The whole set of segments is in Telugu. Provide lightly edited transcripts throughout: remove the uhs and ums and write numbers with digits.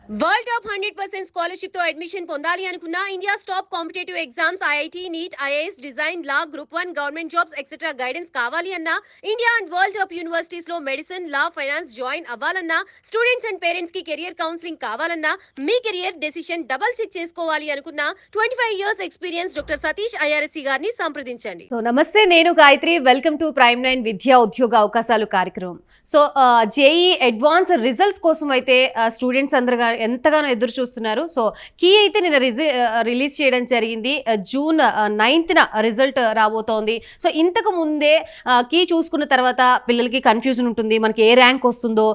వరల్డ్ టాప్ 100% స్కాలర్షిప్ తో అడ్మిషన్ పొందాలి అనుకున్నా India's top competitive exams IIT NEET IAS design law group 1 government jobs etcetera guidance కావాలి అన్నా India and world top universities లో మెడిసిన్ లా ఫైనాన్స్ జాయిన్ అవ్వాలన్నా స్టూడెంట్స్ అండ్ పేరెంట్స్ కి కెరియర్ కౌన్సిలింగ్ కావాలన్నా మీ కెరియర్ డెసిషన్ డబుల్ చెక్ చేసుకోవాలి అనుకున్నా 25 years experience doctor Satish IRSC గారిని సంప్రదించండి. నమస్తే, నేను గాయత్రి. వెల్కమ్ టు ప్రైమ్ 9 విద్యా ఉద్యోగ అవకాశాలు కార్యక్రమం. సో జేఈ అడ్వాన్స్ రిజల్ట్స్ కోసం అయితే స్టూడెంట్స్ అందరూ ఎంతగానో ఎదురు చూస్తున్నారు. సో కీ అయితే నిన్న రిలీజ్ చేయడం జరిగింది. జూన్ 9th రిజల్ట్ రాబోతోంది. సో ఇంతకు ముందే కీ చూసుకున్న తర్వాత పిల్లలకి కన్ఫ్యూజన్ ఉంటుంది, మనకి ఏ ర్యాంక్ వస్తుందో,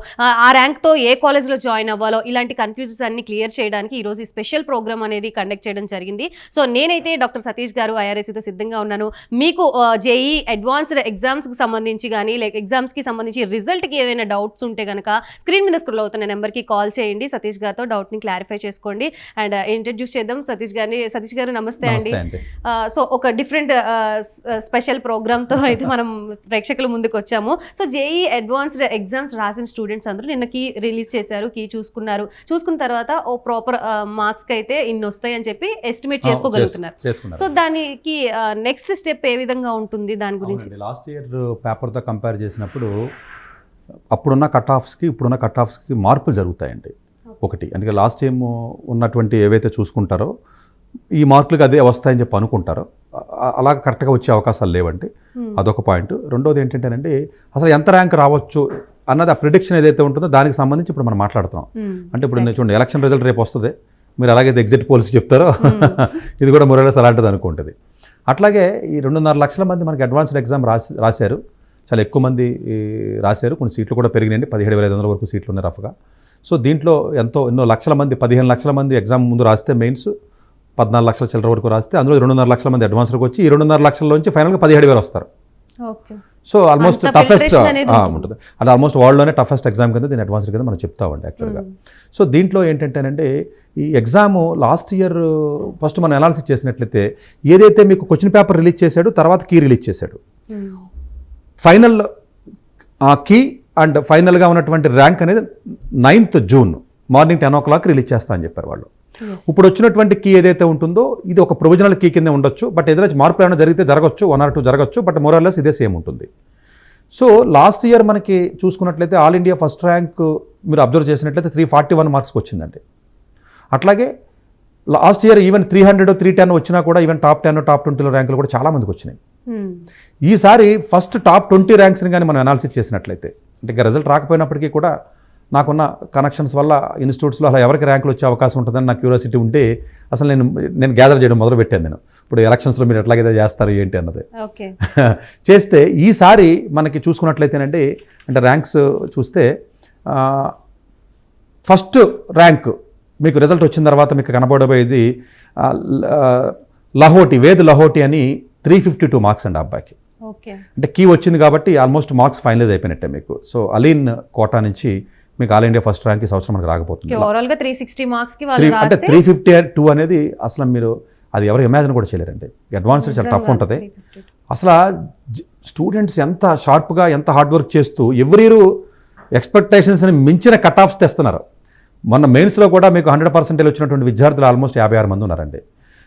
ఆ ర్యాంక్తో ఏ కాలేజ్లో జాయిన్ అవ్వాలో, ఇలాంటి కన్ఫ్యూజన్స్ అన్ని క్లియర్ చేయడానికి ఈరోజు ఈ స్పెషల్ ప్రోగ్రామ్ అనేది కండక్ట్ చేయడం జరిగింది. సో నేనైతే డాక్టర్ సతీష్ గారు ఐఆర్ఎస్సితో సిద్ధంగా ఉన్నాను. మీకు జేఈ అడ్వాన్స్డ్ ఎగ్జామ్స్కి సంబంధించి కానీ లేక ఎగ్జామ్స్కి సంబంధించి రిజల్ట్కి ఏమైనా డౌట్స్ ఉంటే కనుక స్క్రీన్ మీద స్క్రోల్ అవుతున్న నెంబర్కి కాల్ చేయండి. సతీష్ గారితో డౌట్ని క్లారిఫై చేసుకోండి. అండ్ ఇంట్రడ్యూస్ చేద్దాం సతీష్ గారిని. సతీష్ గారు నమస్తే అండి. సో ఒక డిఫరెంట్ స్పెషల్ ప్రోగ్రామ్తో అయితే మనం ప్రేక్షకుల ముందుకు వచ్చాము. సో జేఈ అడ్వాన్స్డ్ ఎగ్జామ్స్ రాసిన స్టూడెంట్స్ అందరూ నిన్న కీ రిలీజ్ చేశారు. కీ చూసుకున్న తర్వాత ఓ ప్రాపర్ మార్క్స్కి అయితే ఇన్ని వస్తాయి అని చెప్పి ఎస్టిమేట్ చేసుకోగలుగుతున్నారు. సో దానికి నెక్స్ట్ స్టెప్ ఏ విధంగా ఉంటుంది దాని గురించి? లాస్ట్ ఇయర్ పేపర్తో కంపేర్ చేసినప్పుడు అప్పుడున్న కట్ ఆఫ్స్కి ఇప్పుడున్న కట్ ఆఫ్స్కి మార్పులు జరుగుతాయండి. ఒకటి అందుకే లాస్ట్ టైం ఉన్నటువంటి ఏవైతే చూసుకుంటారో ఈ మార్కులకి అదే వస్తాయని చెప్పి అనుకుంటారో అలా కరెక్ట్గా వచ్చే అవకాశాలు లేవండి. అదొక పాయింట్. రెండోది ఏంటంటేనండి, అసలు ఎంత ర్యాంక్ రావచ్చు అన్నది ఆ ప్రిడిక్షన్ ఏదైతే ఉంటుందో దానికి సంబంధించి ఇప్పుడు మనం మాట్లాడుతున్నాం. అంటే ఇప్పుడు చూడండి, ఎలక్షన్ రిజల్ట్ రేపు వస్తుంది, మీరు అలాగైతే ఎగ్జిట్ పోల్స్ చెప్తారో ఇది కూడా మొరలెస్ అలాంటిది అనుకుంటుంది. అట్లాగే ఈ 2.5 లక్షల మంది మనకి అడ్వాన్స్డ్ ఎగ్జామ్ రాశారు. చాలా ఎక్కువ మంది రాశారు. కొన్ని సీట్లు కూడా పెరిగినాయండి. 17,500 వరకు సీట్లు ఉన్నాయి రఫ్గా. సో దీంట్లో ఎన్నో లక్షల మంది, 15 లక్షల మంది ఎగ్జామ్ ముందు రాస్తే, మెయిన్స్ 14 లక్షల చిల్లర వరకు రాస్తే, అందులో 2.5 లక్షల మంది అడ్వాన్స్కి వచ్చి ఈ 2.5 లక్షల్లోంచి ఫైనల్గా 17,000 వస్తారు. సో ఆల్మోస్ట్ టఫెస్ట్ ఉంటుంది. అది ఆల్మోస్ట్ వరల్డ్లోనే టఫెస్ట్ ఎగ్జామ్ కింద దీని అడ్వాన్స్డ్ కింద మనం చెప్తామండి యాక్చువల్గా. సో దీంట్లో ఏంటంటేనంటే ఈ ఎగ్జామ్ లాస్ట్ ఇయర్ ఫస్ట్ మనం అనాలిసిస్ చేసినట్లయితే ఏదైతే మీకు క్వశ్చన్ పేపర్ రిలీజ్ చేశాడు, తర్వాత కీ రిలీజ్ చేశాడు, ఫైనల్ కీ అండ్ ఫైనల్గా ఉన్నటువంటి ర్యాంక్ అనేది 9th June morning 10 o'clock release చేస్తా అని చెప్పారు వాళ్ళు. ఇప్పుడు వచ్చినటువంటి కీ ఏదైతే ఉంటుందో ఇది ఒక ప్రొవిజనల్ కీ కింద ఉండొచ్చు. బట్ ఏదైనా మార్పులు ఏమైనా జరిగితే జరగచ్చు, 1 or 2 జరగచ్చు. బట్ మోరల్లెస్ ఇదే సేమ్ ఉంటుంది. సో లాస్ట్ ఇయర్ మనకి చూసుకున్నట్లయితే ఆల్ ఇండియా ఫస్ట్ ర్యాంక్ మీరు అబ్జర్వ్ చేసినట్లయితే 341 మార్క్స్కి వచ్చిందండి. అట్లాగే లాస్ట్ ఇయర్ ఈవెన్ 300, 310 వచ్చినా కూడా ఈవెన్ టాప్ 10, టాప్ 20 ర్యాంకులు కూడా చాలా మందికి వచ్చినాయి. ఈసారి ఫస్ట్ టాప్ 20 ర్యాంక్స్ని కానీ మనం అనాలిసిస్ చేసినట్లయితే, అంటే ఇంకా రిజల్ట్ రాకపోయినప్పటికీ కూడా నాకున్న కనెక్షన్స్ వల్ల ఇన్స్టిట్యూట్స్లో అలా ఎవరికి ర్యాంకులు వచ్చే అవకాశం ఉంటుందని నాకు క్యూరియాసిటీ ఉంటే అసలు నేను గ్యాదర్ చేయడం మొదలు పెట్టాను. నేను ఇప్పుడు ఎలక్షన్స్లో మీరు ఎట్లాగైతే చేస్తారు ఏంటి అన్నది చేస్తే ఈసారి మనకి చూసుకున్నట్లయితేనండి, అంటే ర్యాంక్స్ చూస్తే ఫస్ట్ ర్యాంక్ మీకు రిజల్ట్ వచ్చిన తర్వాత మీకు కనబడబోయేది వేద్ లహోటి అని 352 మార్క్స్ అండి అబ్బాయికి. అంటే కీ వచ్చింది కాబట్టి ఆల్మోస్ట్ మార్క్స్ ఫైనలైజ్ అయిపోయినట్టే మీకు. సో అలీన్ కోటా నుంచి మీకు ఆల్ ఇండియా ఫస్ట్ ర్యాంక్ ఈ సంవత్సరం మనకు రాకపోతుంది. అంటే 352 అనేది అసలు మీరు అది ఎవరు ఇమాజిన్ కూడా చేయలేరండి. అడ్వాన్స్ చాలా టఫ్ ఉంటుంది. అసలు స్టూడెంట్స్ ఎంత షార్ప్గా, ఎంత హార్డ్ వర్క్ చేస్తూ ఎవ్రీ ఇయర్ ఎక్స్పెక్టేషన్స్ని మించిన కట్ ఆఫ్స్ తెస్తున్నారు. మొన్న మెయిన్స్లో కూడా మీకు 100% వచ్చినటువంటి విద్యార్థులు ఆల్మోస్ట్ 56 మంది ఉన్నారండి.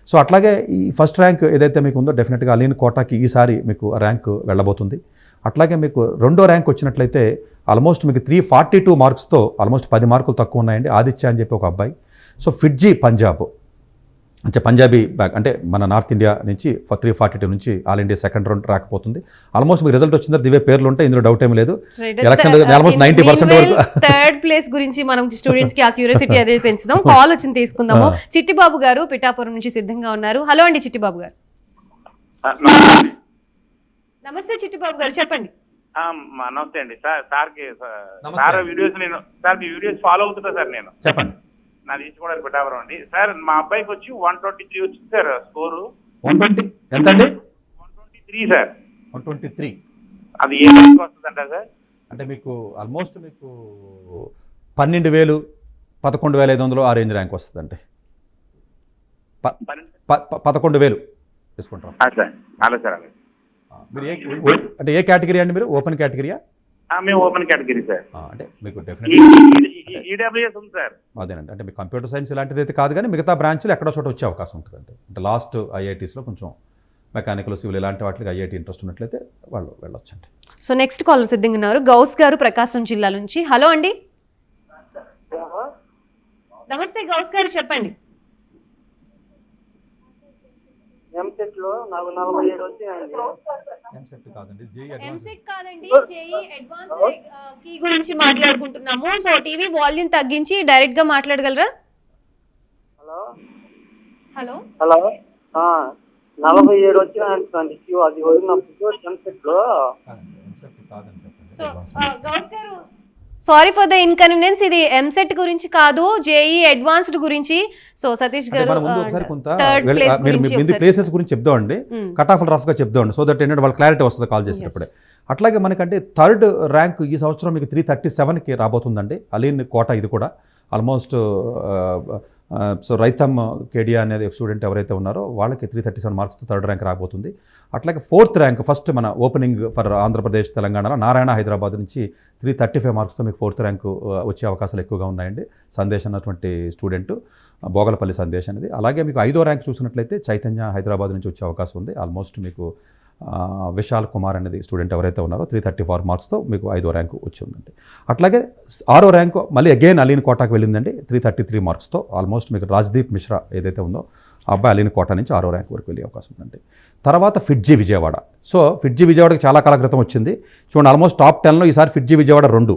సో అట్లాగే ఈ ఫస్ట్ ర్యాంక్ ఏదైతే మీకు ఉందో డెఫినెట్గా అలీన్ కోటాకి ఈసారి మీకు ర్యాంక్ వెళ్ళబోతుంది. అట్లాగే మీకు రెండో ర్యాంక్ వచ్చినట్లయితే ఆల్మోస్ట్ మీకు 342 మార్క్స్తో ఆల్మోస్ట్ 10 మార్కులు తక్కువ ఉన్నాయండి. ఆదిత్య అని చెప్పి ఒక అబ్బాయి. సో ఫిడ్జీ పంజాబ్ అంటే పంజాబీ బ్యాక్, అంటే మన నార్త్ ఇండియా నుంచి 342 నుంచి ఆల్ ఇండియా సెకండ్ రౌండ్ రాకపోతుంది. ఆల్మోస్ట్ మీకు రిజల్ట్ వచ్చిందో దివే పేర్లు ఉంటాయి, ఇందులో డౌట్ ఏం లేదు. ఎలక్షన్ ఆల్మోస్ట్ 90% వరకు. థర్డ్ ప్లేస్ గురించి మనం స్టూడెంట్స్ కి ఆ క్యూరియాసిటీ అనేది పెంచుదాం. కాల్ వచ్చింది, తీసుకుందాము. చిట్టిబాబు గారు పిఠాపురం నుంచి సిద్ధంగా ఉన్నారు. హలో అండి చిట్టిబాబు గారు. నమస్తే చిట్టిబాబు గారు, చెప్పండి. నమస్తే అండి సార్ మీ వీడియోస్ ఫాలో అవుతుంటా సార్. నేను చెప్పండి. నాది తీసుకోవడానికి పెట్టావరం అండి సార్. మా అబ్బాయికి వచ్చి 123 వచ్చింది సార్ స్కోరు. 120 ఎంతండి? 123 సార్. 123 అది ఏ ర్యాంక్ వస్తుందంట సార్? అంటే మీకు ఆల్మోస్ట్ మీకు 12,000, 11,500 ఆ రేంజ్ ర్యాంక్ వస్తుందండి. 11,000 తీసుకుంటాం సార్. అలా సార్. అలా మీరు అంటే ఏ కేటగిరీ అండి? మీరు ఓపెన్ కేటగిరీయా? మేము ఓపెన్ కేటగిరీ సార్. అంటే మీకు డెఫినెట్లీ ఈడబ్ల్యూఎస్ ఉంది సార్. అదేనండి, అంటే మీకు కంప్యూటర్ సైన్స్ ఇలాంటిది అయితే కాదు కానీ మిగతా బ్రాంచ్లు ఎక్కడో చోట వచ్చే అవకాశం ఉంటుందండి. అంటే లాస్ట్ ఐఐటీస్లో కొంచెం మెకానికల్, సివిల్ ఇలాంటి వాటికి ఐఐటీ ఇంట్రెస్ట్ ఉన్నట్లయితే వాళ్ళు వెళ్ళొచ్చండి. సో నెక్స్ట్ కాలర్ సిద్ధంగా ఉన్నారు, గౌస్ గారు ప్రకాశం జిల్లా నుంచి. హలో అండి. నమస్తే గౌస్ గారు, చెప్పండి. ఎంసెట్లో నాకు 47 వచ్చాయండి. ఎంసెట్ కాదండి, ఎంసెట్ కాదండి, జేఈ అడ్వాన్స్ కీ గురించి మాట్లాడుకుంటున్నాము. సో టీవీ వాల్యూమ్ తగ్గించి డైరెక్ట్ గా మాట్లాడగలరా? హలో హలో హలో 47 వచ్చినాయండి క్యూ. అది వదిలినప్పుడు ఎంసెట్లో. సో గౌస్ గారు, సారీ ఫర్ ద ఇన్కన్వీనియన్స్, ఇది ఎంసెట్ గురించి కాదు, జేఈ అడ్వాన్స్డ్ గురించి. సో సతీష్ గారు ప్లేసెస్ గురించి చెప్దామండి, కట్ ఆఫ్ రఫ్ గా చెప్దామండి, సో దట్ ఏంటంటే వాళ్ళ క్లారిటీ వస్తుంది కాల్ చేసినప్పుడే. అట్లాగే మనకంటే థర్డ్ ర్యాంక్ ఈ సంవత్సరం మీకు 337కి రాబోతుందండి. అలీన్ కోట ఇది కూడా ఆల్మోస్ట్. సో రైతమ్ కేడియా అనేది స్టూడెంట్ ఎవరైతే ఉన్నారో వాళ్ళకి 337 మార్క్స్తో థర్డ్ ర్యాంక్ రాబోతుంది. అట్లాగే ఫోర్త్ ర్యాంక్ ఫస్ట్ మన ఓపెనింగ్ ఫర్ ఆంధ్రప్రదేశ్ తెలంగాణలో నారాయణ హైదరాబాద్ నుంచి 335 మార్క్స్తో మీకు ఫోర్త్ ర్యాంకు వచ్చే అవకాశాలు ఎక్కువగా ఉన్నాయండి. సందేశ్ అన్నటువంటి స్టూడెంట్, భోగలపల్లి సందేశ్ అనేది. అలాగే మీకు 5వ ర్యాంక్ చూసినట్లయితే చైతన్య హైదరాబాద్ నుంచి వచ్చే అవకాశం ఉంది. ఆల్మోస్ట్ మీకు విశాల్ కుమార్ అనేది స్టూడెంట్ ఎవరైతే ఉన్నారో 334 మార్క్స్తో మీకు 5వ ర్యాంకు వచ్చిందండి. అట్లాగే 6వ ర్యాంకు మళ్ళీ అగైన్ అలీన్ కోటాకు వెళ్ళిందండి 333 మార్క్స్తో. ఆల్మోస్ట్ మీకు రాజ్దీప్ మిశ్రా ఏదైతే ఉందో ఆ అబ్బాయి అలీన్ కోట నుంచి 6వ ర్యాంక్ వరకు వెళ్ళే అవకాశం ఉందండి. తర్వాత ఫిట్జీ విజయవాడ. సో ఫిట్జీ విజయవాడకి చాలా కాల క్రితం వచ్చింది చూడండి. ఆల్మోస్ట్ టాప్ 10లో ఈసారి ఫిట్జీ విజయవాడ 2,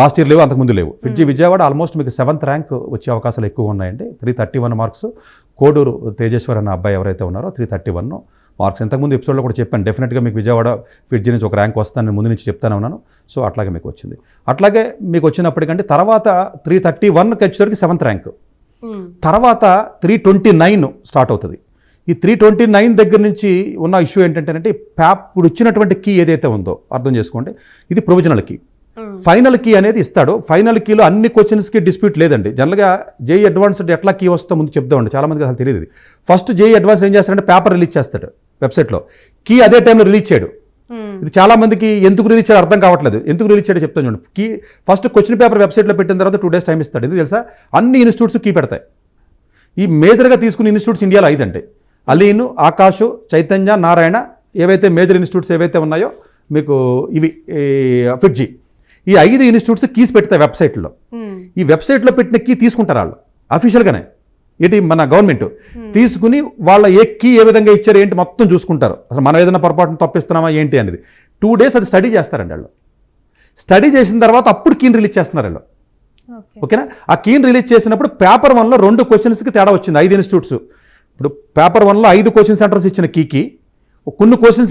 లాస్ట్ ఇయర్ లేవు, అంతకుముందు లేవు. ఫిట్జీ విజయవాడ ఆల్మోస్ట్ మీకు 7th ర్యాంక్ వచ్చే అవకాశాలు ఎక్కువ ఉన్నాయండి. 331 మార్క్స్. కోడూరు తేజేశ్వర్ అన్న అబ్బాయి ఎవరైతే ఉన్నారో 331 మార్క్స్. ఇంతకుముందు ఎపిసోడ్లో కూడా చెప్పాను, డెఫినెట్గా మీకు విజయవాడ ఫిట్జీ నుంచి ఒక ర్యాంక్ వస్తానని ముందు నుంచి చెప్తానే ఉన్నాను. సో అట్లాగే మీకు వచ్చింది. అట్లాగే మీకు వచ్చినప్పటికంటే తర్వాత 331కి వచ్చేసరికి 7th ర్యాంక్. తర్వాత 329 స్టార్ట్ అవుతుంది. ఈ 329 దగ్గర నుంచి ఉన్న ఇష్యూ ఏంటంటే ఇప్పుడు ఇచ్చినటువంటి కీ ఏదైతే ఉందో అర్థం చేసుకోండి, ఇది ప్రొవిజనల్ కీ. ఫైనల్ కీ అనేది ఇస్తాడు. ఫైనల్ కీలో అన్ని క్వశ్చన్స్కి డిస్ప్యూట్ లేదండి. జనరల్గా జేఈ అడ్వాన్స్డ్ ఎట్లా కీ వస్తుందో ముందు చెప్దామండి, చాలామందికి అసలు తెలియదు. ఫస్ట్ జేఈ అడ్వాన్స్ ఏం చేస్తాడంటే పేపర్ రిలీజ్ చేస్తాడు వెబ్సైట్లో, కీ అదే టైంలో రిలీజ్ చేయడు. ఇది చాలా మందికి ఎందుకు రిలీజ్ చేయడం అర్థం కావట్లేదు. ఎందుకు రిలీజ్ చేయడం చెప్తాను చూడండి. కీ ఫస్ట్ క్వశ్చన్ పేపర్ వెబ్సైట్లో పెట్టిన తర్వాత 2 days టైం ఇస్తాడు. ఎందుకు తెలుసా? అన్ని ఇన్స్టిట్యూట్స్ కీ పెడతాయి. ఈ మేజర్గా తీసుకున్న ఇన్స్టిట్యూట్స్ ఇండియాలో 5 అండి. అలీను, ఆకాష్, చైతన్య, నారాయణ, ఏవైతే మేజర్ ఇన్స్టిట్యూట్స్ ఏవైతే ఉన్నాయో మీకు ఇవి ఫిట్జీ, ఈ 5 ఇన్స్టిట్యూట్స్ కీస్ పెడతాయి వెబ్సైట్లో. ఈ వెబ్సైట్లో పెట్టిన కీ తీసుకుంటారు వాళ్ళు అఫీషియల్గానే. ఏంటి మన గవర్నమెంట్ తీసుకుని వాళ్ళ ఏ కీ ఏ విధంగా ఇచ్చారు ఏంటి మొత్తం చూసుకుంటారు. అసలు మనం ఏదైనా పొరపాటును తప్పిస్తున్నామా ఏంటి అనేది 2 days అది స్టడీ చేస్తారండి వాళ్ళు. స్టడీ చేసిన తర్వాత అప్పుడు కీని రిలీజ్ చేస్తున్నారు వాళ్ళు. ఓకేనా? ఆ కీని రిలీజ్ చేసినప్పుడు పేపర్ 1లో 2 క్వశ్చన్స్కి తేడా వచ్చింది 5 ఇన్స్టిట్యూట్స్. ఇప్పుడు పేపర్ 1లో 5 కోచింగ్ సెంటర్స్ ఇచ్చిన కీకి కొన్ని కోచింగ్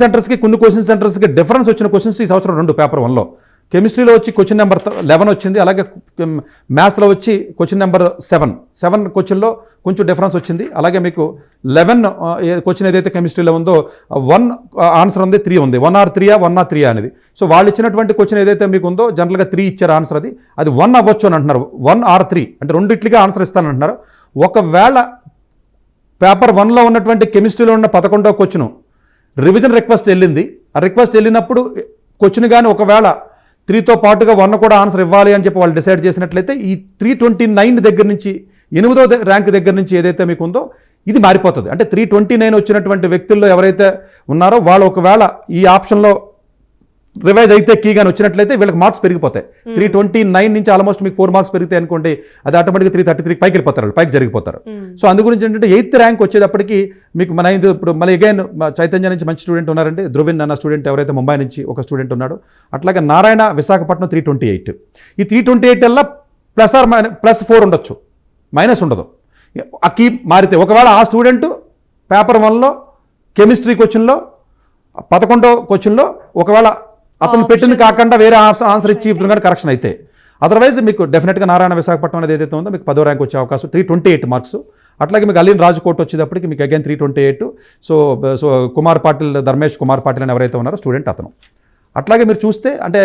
సెంటర్స్కి డిఫరెన్స్ వచ్చిన క్వశ్చన్స్ ఈ సంవత్సరం 2 పేపర్ 1లో. కెమిస్ట్రీలో వచ్చి క్వశ్చన్ నెంబర్ 11 వచ్చింది. అలాగే మ్యాథ్స్లో వచ్చి క్వశ్చన్ నెంబర్ 7 క్వశ్చన్లో కొంచెం డిఫరెన్స్ వచ్చింది. అలాగే మీకు 11 క్వశ్చన్ ఏదైతే కెమిస్ట్రీలో ఉందో 1 ఆన్సర్ ఉంది, 3 ఉంది. 1 or 3 అనేది. సో వాళ్ళు ఇచ్చినటువంటి క్వశ్చన్ ఏదైతే మీకు ఉందో జనరల్గా 3 ఇచ్చారు ఆన్సర్, అది 1 అవ్వచ్చు అని అంటున్నారు. 1 or 3 అంటే రెండిట్లుగా ఆన్సర్ ఇస్తానంటున్నారు. ఒకవేళ పేపర్ 1లో ఉన్నటువంటి కెమిస్ట్రీలో ఉన్న 11వ క్వశ్చన్ రివిజన్ రిక్వెస్ట్ వెళ్ళింది. ఆ రిక్వెస్ట్ వెళ్ళినప్పుడు క్వశ్చన్ కానీ ఒకవేళ 3తో పాటుగా 1 కూడా ఆన్సర్ ఇవ్వాలి అని చెప్పి వాళ్ళు డిసైడ్ చేసినట్లయితే ఈ 329 దగ్గర నుంచి 8వ ర్యాంక్ దగ్గర నుంచి ఏదైతే మీకు ఉందో ఇది మారిపోతుంది. అంటే 329 వచ్చినటువంటి వ్యక్తుల్లో ఎవరైతే ఉన్నారో వాళ్ళు ఒకవేళ ఈ ఆప్షన్లో రివైజ్ అయితే కీ కానీ వచ్చినట్లయితే వీళ్ళకి మార్క్స్ పెరిగిపోతాయి. 329 నుంచి ఆల్మోస్ట్ మీకు 4 మార్క్స్ పెరిగితే అనుకోండి, అది ఆటోమేటిక్గా 333 పైకి వెళ్ళిపోతారు, పైకి జరిగిపోతారు. సో అందు గురించి ఏంటంటే 8th ర్యాంక్ వచ్చేటప్పటికి మీకు మన ఇప్పుడు మళ్ళీ అగైన్ చైతన్య నుంచి మంచి స్టూడెంట్ ఉన్నారండి. ధ్రువిన్ అన్న స్టూడెంట్ ఎవరైతే ముంబై నుంచి ఒక స్టూడెంట్ ఉన్నాడు. అట్లాగే నారాయణ విశాఖపట్నం 328. ఈ 328 వల్ల +4 ఉండొచ్చు, మైనస్ ఉండదు. ఆ కీ మారితే ఒకవేళ ఆ స్టూడెంట్ పేపర్ 1లో కెమిస్ట్రీ క్వశ్చన్లో 11వ క్వశ్చన్లో ఒకవేళ అతను పెట్టింది కాకుండా వేరే ఆన్సర్ ఇచ్చి ఇప్పుడు కరెక్షన్ అయితే, అదర్వైజ్ మీకు డెఫినెట్గా నారాయణ విశాఖపట్నం అనేది ఏదైతే ఉందో మీకు 10వ ర్యాంక్ వచ్చే అవకాశం 328 మార్క్స్. అట్లాగే మీకు అలీన్ రాజ్కోట్ వచ్చేటప్పటికి మీకు అగైన్ 328. సో కుమార్ పాటిల్, ధర్మేష్ కుమార్ పాటిల్ అని ఎవరైతే ఉన్నారో స్టూడెంట్ అతను. అట్లాగే మీరు చూస్తే అంటే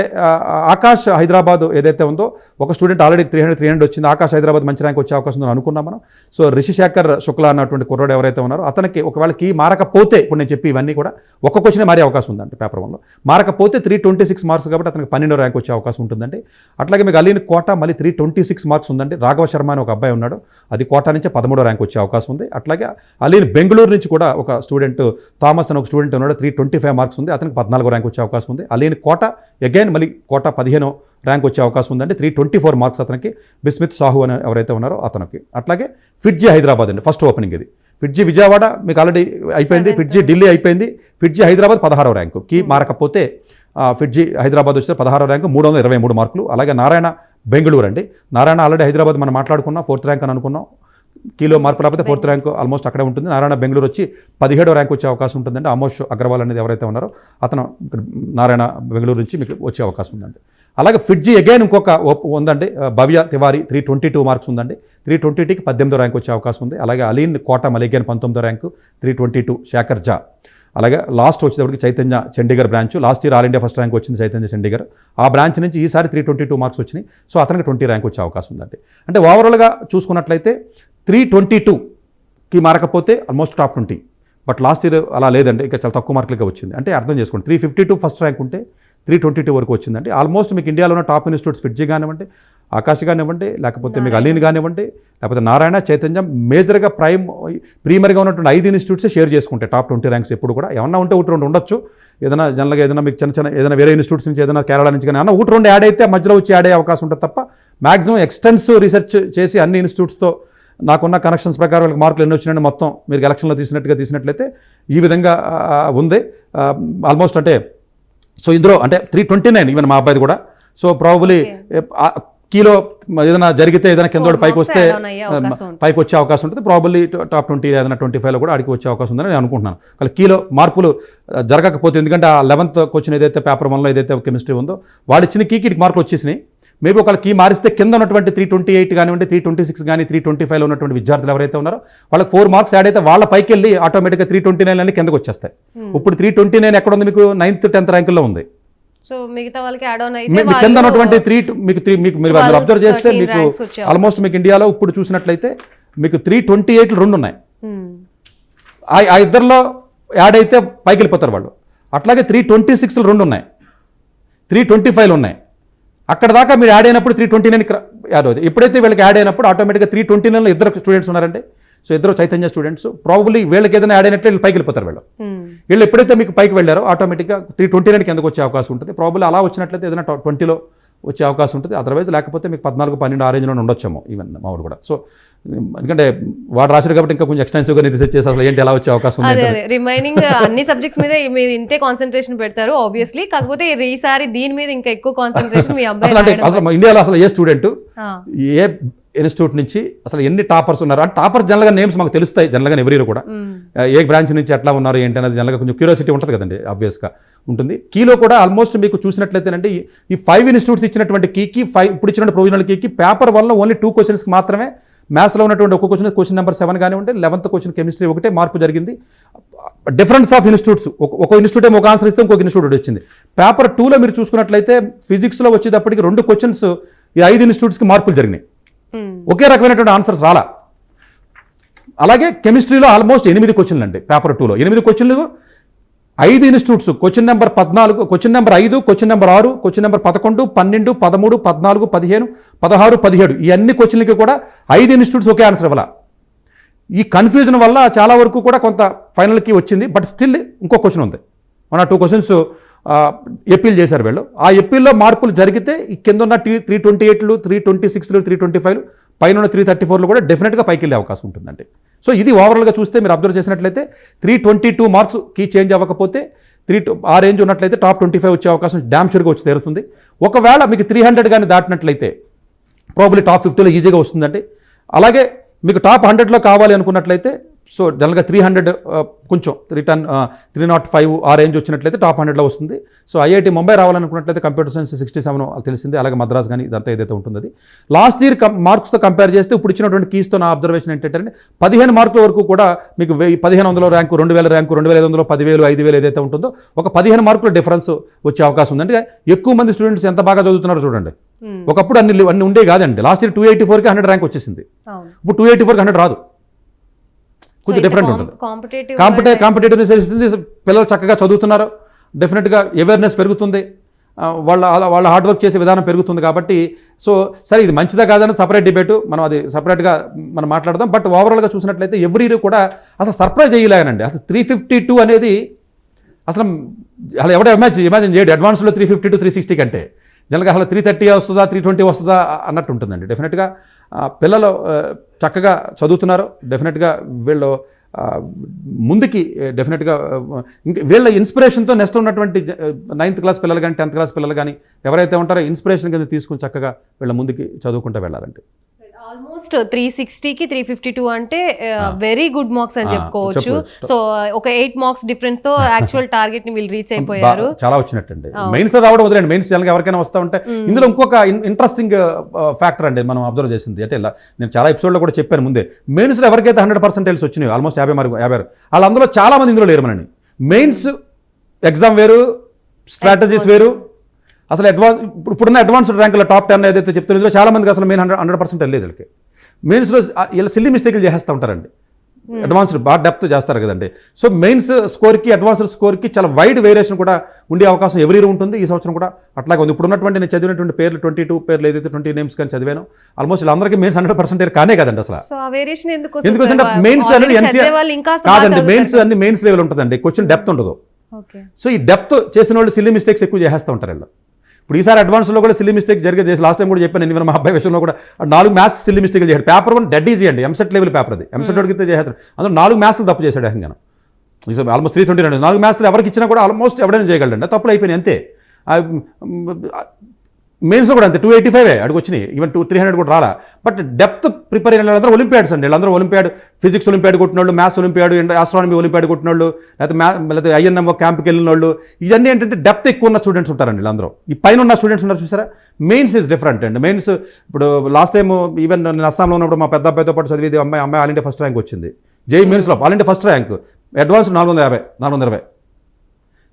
ఆకాష్ హైదరాబాద్ ఏదైతే ఉందో ఒక స్టూడెంట్ ఆల్రెడీ 300 వచ్చింది. ఆకాష్ హైదరాబాద్ మంచి ర్యాంక్ వచ్చే అవకాశం ఉందని అనుకున్నాం మనం. సో రిషిశేఖర్ శుక్లా అన్నటువంటి కుర్రాడు ఎవరైతే ఉన్నారో అతనికి ఒకవేళ కీ మారకపోతే, ఇప్పుడు నేను చెప్పి ఇవన్నీ కూడా ఒక్క క్వశ్చనే మారే అవకాశం ఉందండి పేపర్ 1లో. మారకపోతే 326 మార్క్స్ కాబట్టి అతనికి 12వ ర్యాంక్ వచ్చే అవకాశం ఉంటుందండి. అట్లాగే మీకు అలీన్ కోట మళ్ళీ 326 మార్క్స్ ఉందండి. రాఘవ శర్మ అని ఒక అబ్బాయి ఉన్నాడు, అది కోటా నుంచి 13వ ర్యాంక్ వచ్చే అవకాశం ఉంది. అట్లాగే అలీన్ బెంగళూరు నుంచి కూడా ఒక స్టూడెంట్ థామస్ అని ఒక స్టూడెంట్ ఉన్నాడు, 325 మార్క్స్ ఉంది, అతనికి 14వ ర్యాంక్ వచ్చే అవకాశం ఉంది. అలీన్ కోట అగైన్ మళ్ళీ కోట 15వ ర్యాంక్ వచ్చే అవకాశం ఉందండి, 324 మార్క్స్ అతనికి. బిస్మిత్ సాహు అని ఎవరైతే ఉన్నారో అతనికి. అట్లాగే ఫిట్జీ హైదరాబాద్ అండి ఫస్ట్ ఓపెనింగ్ ఇది. ఫిట్జీ విజయవాడ మీకు ఆల్రెడీ అయిపోయింది, ఫిట్జీ ఢిల్లీ అయిపోయింది, ఫిట్జీ హైదరాబాద్ 16వ ర్యాంకు. కీ మారకపోతే ఫిట్జీ హైదరాబాద్ వస్తే 16వ ర్యాంకు 323 మార్కులు. అలాగే నారాయణ బెంగళూరు అండి. నారాయణ ఆల్రెడీ హైదరాబాద్ మనం మాట్లాడుకున్నాం, 4th ర్యాంక్ అని అనుకున్నాం. కీలో మార్పు రాకపోతే 4th ర్యాంక్ ఆల్మోస్ట్ అక్కడే ఉంటుంది. నారాయణ బెంగళూరు వచ్చి 17వ ర్యాంక్ వచ్చే అవకాశం ఉంటుందండి. అమోష్ అగర్వాల్ అనేది ఎవరైతే ఉన్నారో అతను నారాయణ బెంగళూరు నుంచి మీకు వచ్చే అవకాశం ఉందండి. అలాగే ఫిట్జీ అగైన్ ఇంకొక ఉందండి, భవ్య తివారీ 322 మార్క్స్ ఉందండి, 320కి 18వ ర్యాంక్ వచ్చే అవకాశం ఉంది. అలాగే అలీన్ కోట మళ్ళీ అగైన్ 19వ ర్యాంకు 322. శేఖర్ జా. అలాగే లాస్ట్ వచ్చేటప్పటికి Chaitanya Chandigarh branch, last year all India first rank వచ్చింది చైతన్య చండీగఢ్. ఆ బ్రాంచ్ నుంచి ఈసారి 322 మార్క్స్ వచ్చినాయి. సో అతనికి 20 ర్యాంక్ వచ్చే అవకాశం ఉందండి. అంటే ఓవరాల్గా చూసుకున్నట్లయితే 322కి మారకపోతే almost top 20. But last year అలా లేదండి, ఇంకా చాలా తక్కువ మార్కులకే వచ్చింది. అంటే అర్థం చేసుకోండి, 352 ఫస్ట్ ర్యాంక్ ఉంటే 322 వరకు వచ్చిందండి. ఆల్మోస్ట్ మీకు ఇండియాలో ఉన్న టాప్ ఇన్స్టిట్యూట్స్ ఫిట్జీ కానివ్వండి, ఆకాశ్ కానివ్వండి, లేకపోతే మీకు అలీన్ కానివ్వండి, లేకపోతే నారాయణ, చైతన్యం, మేజర్గా ప్రీమియర్గా ఉన్నటువంటి 5 ఇన్స్టిట్యూట్సే షేర్ చేసుకుంటే టాప్ 20 ర్యాంక్స్ ఎప్పుడు కూడా. ఏమన్నా ఉంటే 1-2 ఉండొచ్చు, ఏదైనా జనరల్గా ఏదైనా మీకు చిన్న ఏదైనా వేరే ఇన్స్టిట్యూట్స్ నుంచి ఏదైనా కేరళ నుంచి కానీ ఏమన్నా 1-2 యాడ్ అయితే మధ్యలో వచ్చి యాడ్ అయ్యే అవకాశం ఉంటుంది తప్ప మాక్సిమం ఎక్స్టెన్సివ్ రీసెర్చ్ చేసి అన్ని ఇన్స్టిట్యూట్స్తో నాకున్న కనెక్షన్స్ ప్రకారం వాళ్ళకి మార్కులు ఎన్ని వచ్చినాయని మొత్తం మీరు ఎలక్షన్లో తీసినట్లయితే ఈ విధంగా ఉంది ఆల్మోస్ట్. అంటే సో ఇందులో అంటే 329 ఈవెన్ మా అబ్బాయిది కూడా. సో ప్రాబబ్లీ కీలో ఏదైనా జరిగితే ఏదైనా కింద పైకి వస్తే పైకి వచ్చే అవకాశం ఉంటుంది. ప్రాబబ్లీ టాప్ 20 ఏదైనా 25లో కూడా అడిగి వచ్చే అవకాశం ఉందని నేను అనుకుంటున్నాను. కానీ కీలో మార్పులు జరగకపోతే, ఎందుకంటే ఆ 11th క్వశ్చన్ ఏదైతే పేపర్ 1లో ఏదైతే కెమిస్ట్రీ ఉందో వాడు ఇచ్చిన కీకి మార్కులు వచ్చేసినాయి. మేబీ ఒకళ్ళ కీ మారిస్తే కింద ఉన్నటువంటి 328 కానివ్వండి, 326 కానీ 325లో ఉన్నటువంటి విద్యార్థులు ఎవరైతే ఉన్నారో వాళ్ళకి 4 మార్క్స్ యాడ్ అయితే వాళ్ళ పైకి వెళ్ళి ఆటోమేటిక్గా 329 అన్ని కిందకు వచ్చేస్తాయి. ఇప్పుడు 329 ఎక్కడ ఉంది? మీకు 9th 10th ర్యాంకుల్లో ఉంది. సో మిగతా వాళ్ళకి యాడ్ ఆన్ అయితే కింద ఉన్నటువంటి మీరు అబ్జర్వ్ చేస్తే మీకు ఆల్మోస్ట్ మీకు ఇండియాలో ఇప్పుడు చూసినట్లయితే మీకు 328 2 ఉన్నాయి. ఆ ఇద్దరిలో యాడ్ అయితే పైకి వెళ్ళిపోతారు వాళ్ళు. అట్లాగే 326 2 ఉన్నాయి, 325 ఉన్నాయి. అక్కడ దాకా మీరు యాడ్ అయినప్పుడు 329 యాడ్ అవుతుంది. ఎప్పుడైతే వీళ్ళకి యాడ్ అయినప్పుడు ఆటోమేటిక్గా 329లో ఇద్దరు స్టూడెంట్స్ ఉన్నారండి. సో ఇద్దరు చైతన్య స్టూడెంట్స్. ప్రాబబ్లీ వీళ్ళకి ఏదైనా యాడ్ అయినట్లు వీళ్ళు పైకి వెళ్ళిపోతారు. వీళ్ళు ఎప్పుడైతే మీకు పైకి వెళ్ళారో ఆటోమేటిక్గా 329కి ఎందుకు వచ్చే అవకాశం ఉంటుంది. ప్రాబబ్లీ అలా వచ్చినట్లయితే ఏదైనా 20లో వచ్చే అవకాశం ఉంటుంది. అదర్వైజ్ లేకపోతే మీకు 14, 12 ఆ రేంజ్లో ఉండొచ్చేమో ఈవెన్ మామూలు కూడా. సో ఎందుకంటే వాడు రాశారు కాబట్టి ఇంకా కొంచెం ఎక్స్టెన్సివ్గా రీసెర్చ్ చేసి అసలు ఏంటి ఎలా వచ్చే అవకాశం ఉంది. అదే రిమైనింగ్ అన్ని సబ్జెక్ట్స్ మీద మీరు ఇంతే కాన్సన్ట్రేషన్ పెడతారు ఆబ్వియస్లీ. కాకపోతే ఈసారి దీని మీద ఇంకా ఎక్కువ కాన్సన్ట్రేషన్ మీ అబ్బాయి. అసలు ఇండియాలో అసలు ఏ స్టూడెంట్ ఏ ఇన్స్టిట్యూట్ నుంచి అసలు ఎన్ని టాపర్స్ ఉన్నారు అంటే టాపర్స్ జనరల్గా నేమ్స్ మాకు తెలుస్తాయి జనరల్గా ఎవరి కూడా. ఏ బ్రాంచ్ నుంచి ఎట్లా ఉన్నారు ఏంటి అనేది జనరల్గా కొంచెం క్యూరియాసిటీ ఉంటుంది కదండి, ఆబ్వియస్గా ఉంటుంది. కీలో కూడా ఆల్మోస్ట్ మీకు చూసినట్లయితేనంటే ఈ 5 ఇన్స్టిట్యూట్స్ ఇచ్చినటువంటి కీకి ఇప్పుడు ఇచ్చినటువంటి ప్రొవిజనల్ కీకి పేపర్ 1లో ఓన్లీ 2 క్వశ్చన్స్కి మాత్రమే మ్యాథ్స్లో ఉన్నటువంటి ఒక్క క్వశ్చన్ నెంబర్ 7 కానివ్వండి, 11th క్వశ్చన్ కెమిస్ట్రీ ఒకటే మార్పు జరిగింది. డిఫరెన్స్ ఆఫ్ ఇన్స్టిట్యూట్స్, ఒక ఇన్స్టిట్యూట్ ఏమో ఒక ఆన్సర్ ఇస్తే ఇంకొక ఇన్స్టిట్యూట్ వచ్చింది. పేపర్ 2లో మీరు చూసుకున్నట్లయితే ఫిజిక్స్లో వచ్చేటప్పటికి 2 క్వశ్చన్స్ ఈ 5 ఇన్స్టిట్యూట్స్కి మార్పులు జరిగినాయి. ఒకే రకమైనటువంటి ఆన్సర్స్ రాలా. అలాగే కెమిస్ట్రీలో ఆల్మోస్ట్ 8 క్వశ్చన్లు అండి పేపర్ 2లో. 8 క్వశ్చన్లు 5 institutes. Question number 14, question number 5, question number 6, question number 11, 12, 13, 14, 15, 16, 17 ఈ అన్ని క్వశ్చన్లకి కూడా 5 ఇన్స్టిట్యూట్స్ ఒకే ఆన్సర్ ఇవ్వాల. ఈ కన్ఫ్యూజన్ వల్ల చాలా వరకు కూడా కొంత ఫైనల్కి వచ్చింది. బట్ స్టిల్ ఇంకో క్వశ్చన్ ఉంది. మన 2 క్వశ్చన్స్ ఎప్పీల్ చేశారు వీళ్ళు. ఆ ఎప్పీల్లో మార్పులు జరిగితే ఈ కింద ఉన్న 328లు, 326లు, 325లు పైన ఉన్న 334లు కూడా డెఫినెట్గా పైకి వెళ్ళే అవకాశం ఉంటుందండి. సో ఇది ఓవరాల్గా చూస్తే మీరు అబ్జర్వ్ చేసినట్లయితే 322 మార్క్స్ కీ చేంజ్ అవ్వకపోతే ఆ రేంజ్ ఉన్నట్లయితే టాప్ 25 వచ్చే అవకాశం డ్యామ్ షూర్గా వచ్చి తీరుతుంది. ఒకవేళ మీకు 300 కానీ దాటినట్లయితే ప్రాబబ్లీ టాప్ 50లో ఈజీగా వస్తుందండి. అలాగే మీకు టాప్ 100లో కావాలి అనుకున్నట్లయితే సో జనరల్గా 300 కొంచెం 305 ఆ రేంజ్ వచ్చినట్లయితే టాప్ 100లో వస్తుంది. సో ఐఐటి ముంబై రావాలనుకున్నట్లయితే కంప్యూటర్ సైన్స్ 67 తెలిసిందే, అలాగే మద్రాస్ కానీ ఇదంతా ఏదైతే ఉంటుందో అది. లాస్ట్ ఇయర్ మార్క్స్తో కంపేర్ చేస్తే ఇప్పుడు ఇచ్చినటువంటి కీస్తో నా అబ్జర్వేషన్ ఏంటంటే 15 మార్కుల వరకు కూడా మీకు 1500 ర్యాంకు, 2000 ర్యాంకు, 2500, 10,000, 5,000 ఏదైతే ఉంటుందో ఒక 15 మార్కుల డిఫరెన్స్ వచ్చే అవకాశం ఉంది. అంటే ఎక్కువ మంది స్టూడెంట్స్ ఎంత బాగా చదువుతున్నారో చూడండి. ఒకప్పుడు అన్ని ఉండే కాదండి. లాస్ట్ ఇయర్ 284కి 100 ర్యాంక్ వచ్చేసింది. ఇప్పుడు 284కి 100 రాదు, కొంచెం డిఫరెంట్ ఉంటుంది. కాంపిటేటివ్నెస్ తెలుస్తుంది, పిల్లలు చక్కగా చదువుతున్నారు, డెఫినెట్గా అవేర్నెస్ పెరుగుతుంది, వాళ్ళ హార్డ్ వర్క్ చేసే విధానం పెరుగుతుంది. కాబట్టి సో సరే ఇది మంచిదా కాదని సపరేట్ డిబేటు, మనం అది సపరేట్గా మనం మాట్లాడదాం. బట్ ఓవరాల్గా చూసినట్లయితే ఎవ్రీ ఇయర్ కూడా అసలు సర్ప్రైజ్ అయ్యేలాగానండి. అసలు 352 అనేది అసలు ఎవడో ఇమాజిన్ చేయడు అడ్వాన్స్లో 352, 360 కంటే. జనరల్గా అసలు 330 వస్తుందా, 320 వస్తుందా అన్నట్టు ఉంటుందండి. డెఫినెట్గా పిల్లలు చక్కగా చదువుతున్నారు, డెఫినెట్గా వీళ్ళు ముందుకి డెఫినెట్గా ఇంకా వీళ్ళ ఇన్స్పిరేషన్తో నెక్స్ట్ ఉన్నటువంటి 9th క్లాస్ పిల్లలు కానీ 10th క్లాస్ పిల్లలు కానీ ఎవరైతే ఉంటారో ఇన్స్పిరేషన్ కింద తీసుకుని చక్కగా వీళ్ళ ముందుకి చదువుకుంటూ వెళ్ళాలంటే ఆల్మోస్ట్ 360కి 352 అంటే వెరీ గుడ్ మార్క్స్ అని చెప్పుకోవచ్చు. సో ఒక 8 మార్క్స్ డిఫరెన్స్ తో యాక్చువల్ టార్గెట్ ని వీళ్ళు రీచ్ అయిపోయారు. చాలా వచ్చినట్టండి. మెయిన్స్ లో రావడం వదిలేండి, మెయిన్స్ జనరల్గా ఎవరికైనా వస్తూ ఉంటే ఇందులో ఇంకొక ఇంట్రెస్టింగ్ ఫ్యాక్టర్ అండి మనం అబ్జర్వ్ చేసింది. అంటే నేను చాలా ఎపిసోడ్లో కూడా చెప్పాను ముందే, మెయిన్స్ లో ఎవరికైతే 100% వచ్చినాయి ఆల్మోస్ట్ 50 వాళ్ళు అందులో చాలా మంది ఇందులో లేరు. మనని మెయిన్స్ ఎగ్జామ్ వేరు, స్ట్రాటజీస్ వేరు. అసలు ఇప్పుడున్న అడ్వాన్స్డ్ ర్యాంకుల టాప్ 10 ఏదైతే చెప్తారో ఇందులో చాలా మందికి అసలు మెయిన్ 100% వెళ్ళలేదు. వీళ్ళకి మెయిన్స్లో ఇలా సిల్లీ మిస్టేక్లు చేస్తూ ఉంటారండి. అడ్వాన్స్డ్ బాగా డెప్త్ చేస్తారు కదండి. సో మెయిన్స్ స్కోర్కి అడ్వాన్స్డ్ స్కోర్కి చాలా వైడ్ వేరియేషన్ కూడా ఉండే అవకాశం ఎవరి ఇయర్ ఉంటుంది. ఈ సంవత్సరం కూడా అట్లాగే ఉంది. ఇప్పుడు ఉన్నటువంటి నేను చదివినటువంటి పేర్లు 22 పేర్లు ఏదైతే 20 నేమ్స్ కానీ చదివాను, ఆల్మోస్ట్ వీళ్ళందరికీ మెయిన్స్ 100% కానే కదండి అసలు. ఎందుకంటే మెయిన్స్ అనేది కాదండి, మెయిన్స్ అన్ని మెయిన్స్ లెవెల్ ఉంటుందండి, క్వశ్చన్ డెప్త్ ఉండదు. సో ఈ డెప్త్ చేసిన వాళ్ళు సిల్లీ మిస్టేక్స్ ఎక్కువ చేస్తూ ఉంటారు వీళ్ళు. ఇప్పుడు ఈసారి అడ్వాన్స్లో కూడా సిల్లీ మిస్టేక్ చేసి లాస్ట్ టైం కూడా చెప్పాను నేను, మా అబ్బాయి విషయంలో కూడా 4 మ్యాథ్స్ సిల్లీ మిస్టేక్లు చేశాడు. పేపర్ 1 డెడ్ ఈజీ అండి, ఎంసెట్ లెవెల్ పేపర్ అది. ఎంసెట్ అడిగితే చేస్తారు, అందులో 4 మ్యాథ్స్లు తప్పు చేశాడు ఏకంగా. ఆల్మోస్ట్ 322 4 మ్యాథ్స్లు ఎవరికి ఇచ్చినా కూడా ఆల్మోస్ట్ ఎవరైనా చేయగలండి, తప్పులు అయిపోయినాయి అంతే. మెయిన్స్లో కూడా అంతే 285 అడిగి వచ్చినాయి, ఈవెన్ 300 కూడా రాలా. బట్ డెప్త్ ప్రిపేర్ అయిన వాళ్ళందరూ ఒలింపియాడ్స్ అండి. వీళ్ళందరూ ఒలింపియాడ్, ఫిజిక్స్ ఒలింపియాడ్ కొట్టినోళ్ళు, మ్యాథ్స్ ఒలింపియాడ్, ఆస్ట్రానమీ ఒలింపియాడ్ కొట్టినోళ్ళు, లేకపోతే INM క్యాంప్కి వెళ్ళిన వాళ్ళు, ఇవన్నీ ఏంటంటే డెప్త్ ఎక్కువ ఉన్న స్టూడెంట్స్ ఉంటారండి. వీళ్ళందరూ ఈ పైన ఉన్న స్టూడెంట్స్ ఉన్నారు చూసారా. మెయిన్స్ ఈజ్ డిఫరెంట్ అండి. మెయిన్స్ ఇప్పుడు లాస్ట్ టైం ఈవెన్ నేను అస్సాంలో ఉన్నప్పుడు మా పెద్ద అబ్బాయితో పాటు చదివేది అమ్మాయి ఆల్ ఇండియా ఫస్ట్ ర్యాంక్ వచ్చింది. జేఈ మెయిన్స్లో all India first rank, advance 450, 420.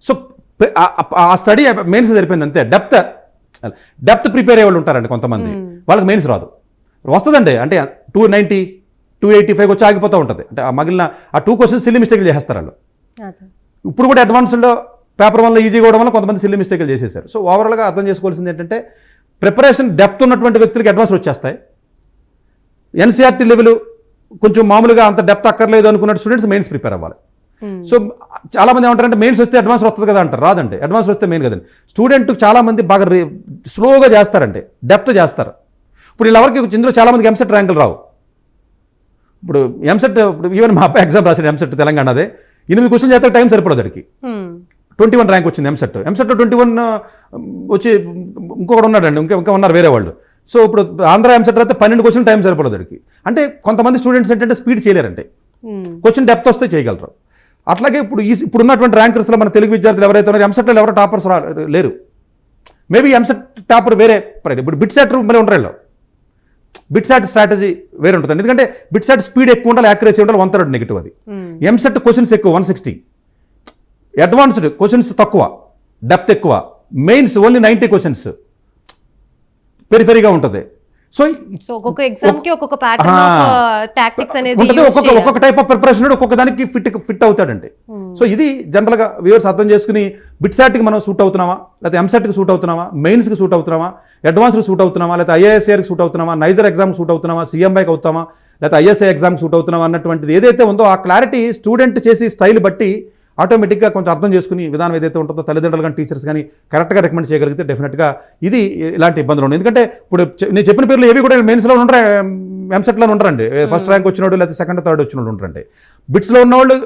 So ఆ స్టడీ మెయిన్స్ సరిపోయింది అంతే. డెప్త్ ప్రిపేర్ అయ్యే వాళ్ళు ఉంటారండి కొంతమంది, వాళ్ళకి మెయిన్స్ రాదు. వస్తుందండి అంటే 290, 285 వచ్చి ఆగిపోతూ ఉంటుంది. అంటే ఆ మిగిలిన ఆ 2 క్వశ్చన్స్ సిల్లీ మిస్టేక్లు చేస్తారు వాళ్ళు. ఇప్పుడు కూడా అడ్వాన్స్లో పేపర్ 1లో ఈజీగా అవడం వల్ల కొంతమంది సిల్లీ మిస్టేక్లు చేసేసారు. సో ఓవరాల్గా అర్థం చేసుకోవాల్సింది ఏంటంటే ప్రిపరేషన్ డెప్త్ ఉన్నటువంటి వ్యక్తులకి అడ్వాన్స్ వచ్చేస్తాయి. NCERT లెవెల్ కొంచెం మామూలుగా అంత డెప్త్ అక్కర్లేదు అనుకున్న స్టూడెంట్స్ మెయిన్స్ ప్రిపేర్ అవ్వాలి. సో చాలా మంది ఏమంటారంటే మెయిన్స్ వస్తే అడ్వాన్స్ వస్తుంది కదా అంటారు. రాదండి, అడ్వాన్స్ వస్తే మెయిన్ కదండి. స్టూడెంట్ చాలా మంది బాగా స్లోగా చేస్తారండి, డెప్త్ చేస్తారు. ఇప్పుడు వీళ్ళెవరికి ఇందులో చాలా మందికి ఎంసెట్ ర్యాంకులు రావు. ఇప్పుడు ఎంసెట్ ఈవెన్ మా అబ్బాయి ఎగ్జామ్ రాశాడు ఎంసెట్ తెలంగాణదే, 8 క్వశ్చన్ చేస్తే టైం సరిపడదు అడిగి. 21 ర్యాంక్ వచ్చింది ఎంసెట్లో 21 వచ్చి ఇంకొకటి ఉన్నాడండి, ఇంకా ఉన్నారు వేరే వాళ్ళు. సో ఇప్పుడు ఆంధ్ర ఎంసెట్ అయితే 12 క్వశ్చన్ టైం సరిపడదు అడిగి. అంటే కొంతమంది స్టూడెంట్స్ ఏంటంటే స్పీడ్ చేయలేరంటే, క్వశ్చన్ డెప్త్ వస్తే చేయగలరు. అట్లాగే ఇప్పుడు ఉన్నటువంటి ర్యాంకర్స్లో మన తెలుగు విద్యార్థులు ఎవరైతే ఉన్నారో ఎంసెట్లో ఎవరో టాపర్స్ లేరు. మేబీ ఎంసెట్ టాపర్ వేరే. ఇప్పుడు బిట్ సెట్ మరి ఉంటారు, బిట్ సెట్ స్ట్రాటజీ వేరే ఉంటుంది. ఎందుకంటే బిట్ సెట్ స్పీడ్ ఎక్కువ ఉండాలి, యాక్యురసీ ఉండాలి, 1/3 నెగిటివ్ అది. ఎంసెట్ క్వశ్చన్స్ ఎక్కువ 160, అడ్వాన్స్డ్ క్వశ్చన్స్ తక్కువ, డెప్త్ ఎక్కువ. మెయిన్స్ ఓన్లీ 90 క్వశ్చన్స్, పెరిఫెరీగా ఉంటుంది. సో ఒక్కొక్క ఎగ్జామ్ కి ఒక్కొక్క ప్యాటర్న్ ఆఫ్ టాక్టిక్స్ అనేది ఒక్కొక్క టైప్ ఆఫ్ ప్రిపరేషన్ ఒక్కొక్క దానికి ఫిట్ అవుతాడండి. సో ఇది జనరల్ గా వ్యూవర్స్ అర్థం చేసుకుని బిట్ సెట్ కి మనం సూట్ అవుతున్నామా, లేకపోతే ఎంసెట్ కి సూట్ అవుతున్నామా, మెయిన్స్ కి సూట్ అవుతున్నామా, అడ్వాన్స్ కి సూట్ అవుతున్నామా, లేకపోతే IASR కి సూట్ అవుతున్నామా, నైజర్ ఎగ్జామ్ సూట్ అవుతున్నామా, CMI కి అవుతామా, లేకపోతే ISI ఎగ్జామ్ సూట్ అవుతున్నామా అన్నటువంటిది ఏదైతే ఉందో ఆ క్లారిటీ స్టూడెంట్ చేసి స్టైల్ బట్టి ఆటోమేటిక్గా కొంచెం అర్థం చేసుకుని విధానం ఏదైతే ఉంటుందో తల్లిదండ్రులు కానీ టీచర్స్ కానీ కరెక్ట్గా రికమెండ్ చేయగలిగితే డెఫినెట్గా ఇది ఇలాంటి ఇబ్బందులు ఉండవు. ఎందుకంటే ఇప్పుడు నేను చెప్పిన పేర్లు ఏవి కూడా మెయిన్స్లో ఉండరు, ఎంసెట్లో ఉండరండి. ఫస్ట్ ర్యాంక్ వచ్చినోడు లేకపోతే సెకండ్ థర్డ్ వచ్చినోడు ఉంటారండి. బిట్స్లో ఉన్నవాళ్ళు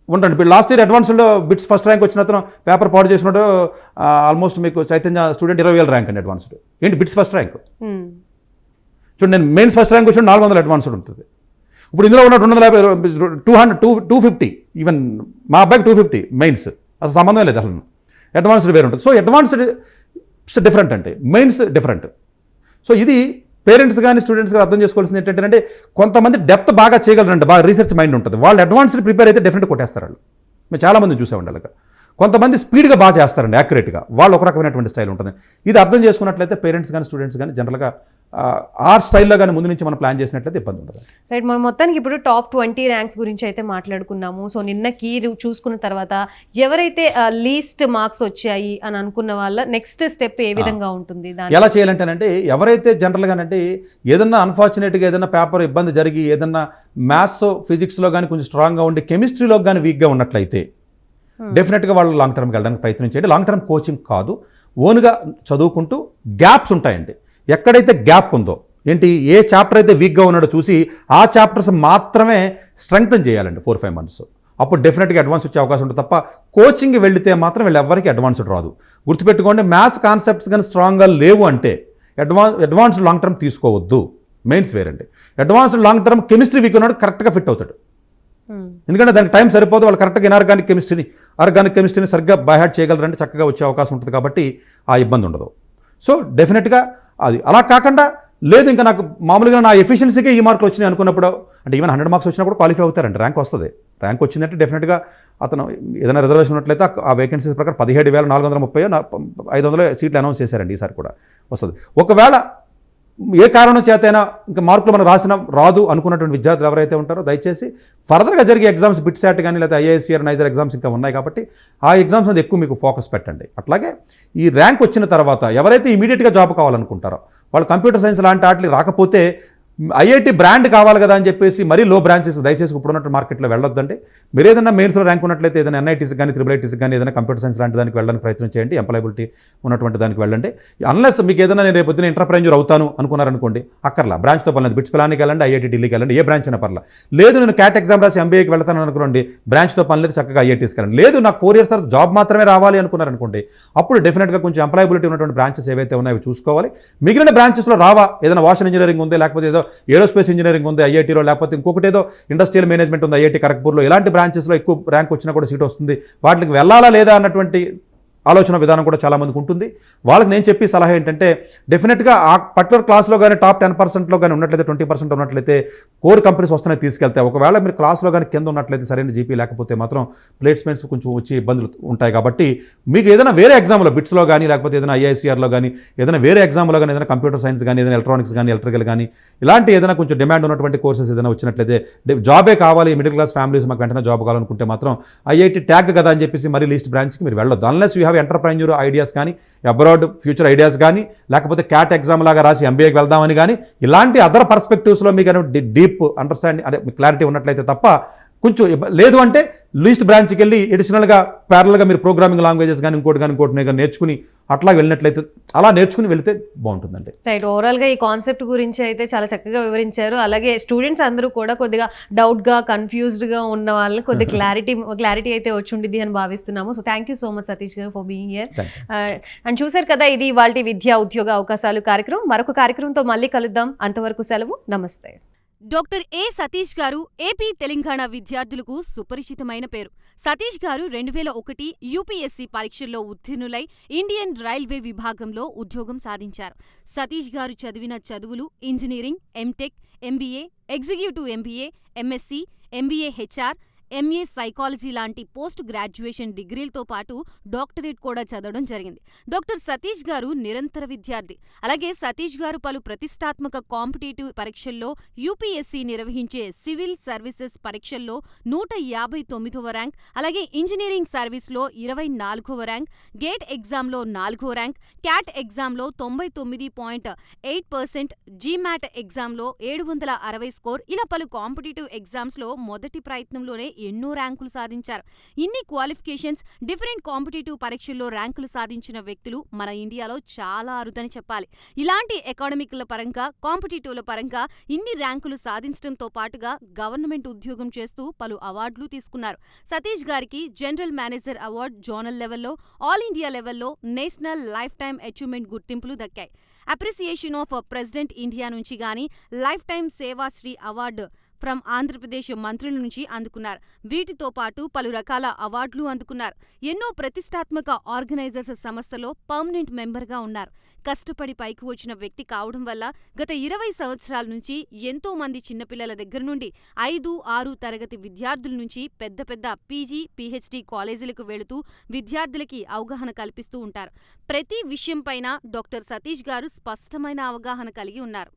ఉంటారండి. ఇప్పుడు లాస్ట్ ఇయర్ అడ్వాన్స్లో బిట్స్ ఫస్ట్ ర్యాంక్ వచ్చిన అతను పేపర్ పాడు చేసినోడు ఆల్మోస్ట్ మీకు చైతన్య స్టూడెంట్ 20,000 ర్యాంక్ అండి అడ్వాన్స్డ్. ఏంటి బిట్స్ ఫస్ట్ ర్యాంక్ చూడండి. నేను మెయిన్స్ ఫస్ట్ ర్యాంక్ వచ్చిన 400 అడ్వాన్స్డ్ ఉంటుంది. ఇప్పుడు ఇందులో ఉన్న 250 250 ఈవెన్ మా అబ్బాయికి 250 మెయిన్స్ అసలు సంబంధం లేదు అసలు. అడ్వాన్స్డ్ వేరే ఉంటుంది. సో అడ్వాన్స్డ్ డిఫరెంట్ అంటే మెయిన్స్ డిఫరెంట్. సో ఇది పేరెంట్స్ కానీ స్టూడెంట్స్ కానీ అర్థం చేసుకోవాల్సింది ఏంటంటే కొంతమంది డెప్త్ బాగా చేయగలరంటే బాగా రీసెర్చ్ మైండ్ ఉంటుంది. వాళ్ళు అడ్వాన్స్డ్ ప్రిపేర్ అయితే డెఫినెట్ కొట్టేస్తారు వాళ్ళు. మేము చాలామంది చూసామండి అలాగా. కొంతమంది స్పీడ్గా బాగా చేస్తారండి, యాక్యురేట్గా, వాళ్ళు ఒక రకమైనటువంటి స్టైల్ ఉంటుంది. ఇది అర్థం చేసుకున్నట్లయితే పేరెంట్స్ కానీ స్టూడెంట్స్ కానీ జనరల్గా ఆ స్టైల్లో కానీ ముందు నుంచి మనం ప్లాన్ చేసినట్లయితే ఇబ్బంది ఉంటుంది. రైట్, మనం మొత్తానికి ఇప్పుడు టాప్ 20 ర్యాంక్స్ గురించి అయితే మాట్లాడుకున్నాము. సో నిన్న కీ చూసుకున్న తర్వాత ఎవరైతే లీస్ట్ మార్క్స్ వచ్చాయి అని అనుకున్న వాళ్ళ నెక్స్ట్ స్టెప్ ఏ విధంగా ఉంటుంది? ఎలా చేయాలంటేనంటే ఎవరైతే జనరల్గానంటే ఏదన్నా అన్ఫార్చునేట్గా ఏదైనా పేపర్ ఇబ్బంది జరిగి ఏదన్నా మ్యాథ్స్ ఫిజిక్స్లో కానీ కొంచెం స్ట్రాంగ్గా ఉండి కెమిస్ట్రీలో కానీ వీక్గా ఉన్నట్లయితే డెఫినెట్గా వాళ్ళు లాంగ్ టర్మ్కి వెళ్ళడానికి ప్రయత్నం చేయండి. లాంగ్ టర్మ్ కోచింగ్ కాదు, ఓన్గా చదువుకుంటూ గ్యాప్స్ ఉంటాయండి. ఎక్కడైతే గ్యాప్ ఉందో ఏంటి, ఏ చాప్టర్ అయితే వీక్గా ఉన్నాడో చూసి ఆ చాప్టర్స్ మాత్రమే స్ట్రెంగ్తన్ చేయాలండి 4-5 మంత్స్. అప్పుడు డెఫినెట్గా అడ్వాన్స్ వచ్చే అవకాశం ఉంటుంది తప్ప కోచింగ్కి వెళితే మాత్రం వీళ్ళు ఎవరికి అడ్వాన్స్డ్ రాదు. గుర్తుపెట్టుకోండి, మ్యాథ్స్ కాన్సెప్ట్స్ కానీ స్ట్రాంగ్గా లేవు అంటే అడ్వాన్స్డ్ లాంగ్ టర్మ్ తీసుకోవద్దు. మెయిన్స్ వేరండి. Advanced long term chemistry week ఉన్నాడు కరెక్ట్గా ఫిట్ అవుతాడు. ఎందుకంటే దానికి టైం సరిపోదు. వాళ్ళు కరెక్ట్గా ఆర్గానిక్ కెమిస్ట్రీని సరిగ్గా బైహార్ట్ చేయగలరంటే చక్కగా వచ్చే అవకాశం ఉంటుంది కాబట్టి ఆ ఇబ్బంది ఉండదు. సో డెఫినెట్గా అది అలా కాకుండా లేదు ఇంకా నాకు మామూలుగా నా ఎఫిషియన్సీకే ఈ మార్కులు వచ్చినాయి అనుకున్నప్పుడు అంటే ఈవెన్ 100 మార్క్స్ వచ్చినప్పుడు క్వాలిఫై అవుతారండి, ర్యాంక్ వస్తుంది. ర్యాంక్ వచ్చిందంటే డెఫినెట్గా అతను ఏదైనా రిజర్వేషన్ ఉన్నట్లయితే ఆ వేకెన్సీస్ ప్రకారం 17,430 500 సీట్లు అనౌన్స్ చేశారండి. ఈసారి కూడా వస్తుంది. ఒకవేళ ఏ కారణం చేతైనా ఇంకా మార్కులు మనం రాదు అనుకున్నటువంటి విద్యార్థులు ఎవరైతే ఉంటారో దయచేసి ఫర్దర్గా జరిగే ఎగ్జామ్స్ బిట్ శాట్ కానీ లేదా ఐఏఎస్సీఆర్ నైజర్ ఎగ్జామ్స్ ఇంకా ఉన్నాయి కాబట్టి ఆ ఎగ్జామ్స్ మీద ఎక్కువ మీకు ఫోకస్ పెట్టండి. అట్లాగే ఈ ర్యాంక్ వచ్చిన తర్వాత ఎవరైతే ఇమీడియట్గా జాబ్ కావాలనుకుంటారో వాళ్ళు కంప్యూటర్ సైన్స్ లాంటి వాటికి రాకపోతే ఐఐటి బ్రాండ్ కావాలి కదా అని చెప్పేసి మరీ లో బ్రాంచెస్ దయచేసి ఇప్పుడున్నట్టు మార్కెట్లో వెళ్ళొద్దండి. మీరు ఏదైనా మెయిన్స్లో ర్యాంక్ ఉన్నట్లయితే ఏదైనా ఎన్ఐటీస్ కానీ IIITs కానీ ఏదైనా కంప్యూటర్ సైన్స్ లాంటి దానికి వెళ్ళడానికి ప్రయత్నం చేయండి. ఎంప్లాయబిలిటీ ఉన్నటువంటి దానికి వెళ్ళండి. అన్లెస్ మీకు ఏదైనా నేను రేపు పొద్దున ఎంటర్ప్రైన్యూర్ అవుతాను అనుకున్నారనుకోండి, అక్కర్లా బ్రాంచ్తో పర్లేదు, బిట్స్ పిలానికి వెళ్ళండి, ఐఐటి ఢిల్లీకి వెళ్ళండి, ఏ బ్రాంచ్ అయినా పర్లా. లేదు నేను క్యాట్ ఎగ్జామ్ రాసి ఎంబీఏకి వెళ్తాను అనుకోండి, బ్రాంచ్తో పని లేదు, చక్కగా ఐఐటీస్కి వెళ్ళండి. లేదు నాకు 4 years తర్వాత జాబ్ మాత్రమే రావాలి అనుకున్నారనుకోండి, అప్పుడు డెఫినెట్గా కొంచెం ఎంప్లాయబిలిటీ ఉన్నటువంటి బ్రాంచెస్ ఏవైతే ఉన్నాయో చూసుకోవాలి. మిగిలిన బ్రాంచెస్లో రావా, ఏదైనా వాషన్ ఇంజనీరింగ్ ఉంది, లేకపోతే ఏదో ఏరోస్పేస్ ఇంజనీరింగ్ ఉంది ఐఐటీలో, లేకపోతే ఇంకొకటి ఏదో ఇండస్ట్రియల్ మేనేజ్మెంట్ ఉంది ఐఐటి ఖరగ్పూర్లో, ఇలాంటి బ్రాంచెస్లో ఎక్కువ ర్యాంక్ వచ్చినా కూడా సీట్ వస్తుంది. వాటికి వెళ్ళాలా లేదా అన్నటువంటి ఆలోచన విధానం కూడా చాలా మందికి ఉంటుంది. వాళ్ళకి నేను చెప్పి సలహా ఏంటంటే డెఫినెట్గా ఆ పర్టికులర్ క్లాస్లో కానీ టాప్ 10%లో కానీ ఉన్నట్లయితే 20% ఉన్నట్లయితే కోర్ కంపెనీస్ వస్తున్నాయి తీసుకెళ్తాయి. ఒకవేళ మీరు క్లాస్లో కానీ కింద ఉన్నట్లయితే సరైన జీపీ లేకపోతే మాత్రం ప్లేస్మెంట్స్ కొంచెం వచ్చి ఇబ్బందులు ఉంటాయి. కాబట్టి మీకు ఏదైనా వేరే ఎగ్జామ్లో బిట్స్లో కానీ లేకపోతే ఏదైనా ఐఐసీఆర్లో కానీ ఏదైనా వేరే ఎగ్జామ్లో కానీ ఏదైనా కంప్యూటర్ సైన్స్ కానీ ఏదైనా ఎలక్ట్రానిక్స్ కానీ ఎలక్ట్రికల్ కానీ ఇలాంటి ఏదైనా కొంచెం డిమాండ్ ఉన్నటువంటి కోర్సెస్ ఏదైనా వచ్చినట్లయితే జాబే కావాలి, మిడిల్ క్లాస్ ఫ్యామిలీస్ మాకు వెంటనే జాబ్ కావాలనుకుంటే మాత్రం ఐఐటి ట్యాగ్ కదా అని చెప్పేసి మరి లీస్ట్ బ్రాంచ్కి మీరు వెళ్ళొద్దు. Unless you have entrepreneur ideas కానీ అబ్రాడ్ ఫ్యూచర్ ఐడియాస్ కానీ లేకపోతే క్యాట్ ఎగ్జామ్ లాగా రాసి ఎంబీఏకి వెళ్దామని కానీ ఇలాంటి అదర్ పర్స్పెక్టివ్స్లో మీకు డీప్ అండర్స్టాండింగ్ అదే క్లారిటీ ఉన్నట్లయితే తప్ప కొంచెం లేదు అంటే లీస్ట్ బ్రాంచ్కి వెళ్ళి ఎడిషనల్గా ప్యారల్గా మీరు ప్రోగ్రామింగ్ లాంగ్వేజెస్ కానీ ఇంకోటి నేర్చుకుని అట్లా వెళ్ళినట్లయితే అలా నేర్చుకుని వెళితే బాగుంటుందండి. రైట్, ఓవరాల్గా ఈ కాన్సెప్ట్ గురించి అయితే చాలా చక్కగా వివరించారు. అలాగే స్టూడెంట్స్ అందరూ కూడా కొద్దిగా డౌట్గా కన్ఫ్యూజ్డ్గా ఉన్న వాళ్ళని కొద్దిగా క్లారిటీ అయితే వచ్చి ఉండిద్ది అని భావిస్తున్నాము. So thank you so much Satish గారు ఫర్ బీయింగ్ హియర్. అండ్ చూసారు కదా, ఇది ఇవాల్టి విద్యా ఉద్యోగ అవకాశాలు కార్యక్రమం. మరొక కార్యక్రమంతో మళ్ళీ కలుద్దాం. అంతవరకు సెలవు, నమస్తే. డాక్టర్ ఏ సతీష్ గారు ఏపీ తెలంగాణ విద్యార్థులకు సుపరిచితమైన పేరు. సతీష్ గారు 2001 యూపీఎస్సీ పరీక్షల్లో ఉత్తీర్ణులై ఇండియన్ రైల్వే విభాగంలో ఉద్యోగం సాధించారు. సతీష్ గారు చదివిన చదువులు engineering, MTech, MBA, executive MBA, MSc, MBA HR, MA psychology లాంటి పోస్ట్ గ్రాడ్యుయేషన్ డిగ్రీలతో పాటు డాక్టరేట్ కూడా చదవడం జరిగింది. డాక్టర్ సతీష్ గారు నిరంతర విద్యార్థి. అలాగే సతీష్ గారు పలు ప్రతిష్టాత్మక కాంపిటేటివ్ పరీక్షల్లో యూపీఎస్సీ నిర్వహించే సివిల్ సర్వీసెస్ పరీక్షల్లో 159వ ర్యాంక్, అలాగే ఇంజనీరింగ్ సర్వీస్లో 24వ ర్యాంక్, గేట్ ఎగ్జామ్లో 4వ ర్యాంక్, క్యాట్ ఎగ్జామ్లో 99.8%, జీమాట్ ఎగ్జామ్లో 760 స్కోర్, ఇలా పలు కాంపిటేటివ్ ఎగ్జామ్స్లో మొదటి ప్రయత్నంలోనే ఎన్నో ర్యాంకులు సాధించారు. ఇన్ని క్వాలిఫికేషన్స్, డిఫరెంట్ కాంపిటేటివ్ పరీక్షల్లో ర్యాంకులు సాధించిన వ్యక్తులు మన ఇండియాలో చాలా అరుదని చెప్పాలి. ఇలాంటి అకాడమిక్ల పరంగా, కాంపిటేటివ్ల పరంగా ఇన్ని ర్యాంకులు సాధించడంతో పాటుగా గవర్నమెంట్ ఉద్యోగం చేస్తూ పలు అవార్డులు తీసుకున్నారు. సతీష్ గారికి జనరల్ మేనేజర్ అవార్డు జోనల్ లెవెల్లో, ఆల్ ఇండియా లెవెల్లో నేషనల్ లైఫ్ టైమ్ అచీవ్మెంట్ గుర్తింపులు దక్కాయి. అప్రిసియేషన్ ఆఫ్ ప్రెసిడెంట్ ఇండియా నుంచి గాని life time Sevasri award from Andhra Pradesh మంత్రుల నుంచి అందుకున్నారు. వీటితో పాటు పలు రకాల అవార్డులు అందుకున్నారు. ఎన్నో ప్రతిష్టాత్మక ఆర్గనైజర్స్ సంస్థలో పర్మనెంట్ మెంబర్గా ఉన్నారు. కష్టపడి పైకి వచ్చిన వ్యక్తి కావడం వల్ల గత 20 సంవత్సరాల నుంచి ఎంతో మంది చిన్నపిల్లల దగ్గర నుండి 5, 6 తరగతి విద్యార్థుల నుంచి పెద్ద పెద్ద పీజీ, పీహెచ్డీ కాలేజీలకు వెళుతూ విద్యార్థులకి అవగాహన కల్పిస్తూ ఉంటారు. ప్రతి విషయంపైన డాక్టర్ సతీష్ గారు స్పష్టమైన అవగాహన కలిగి ఉన్నారు.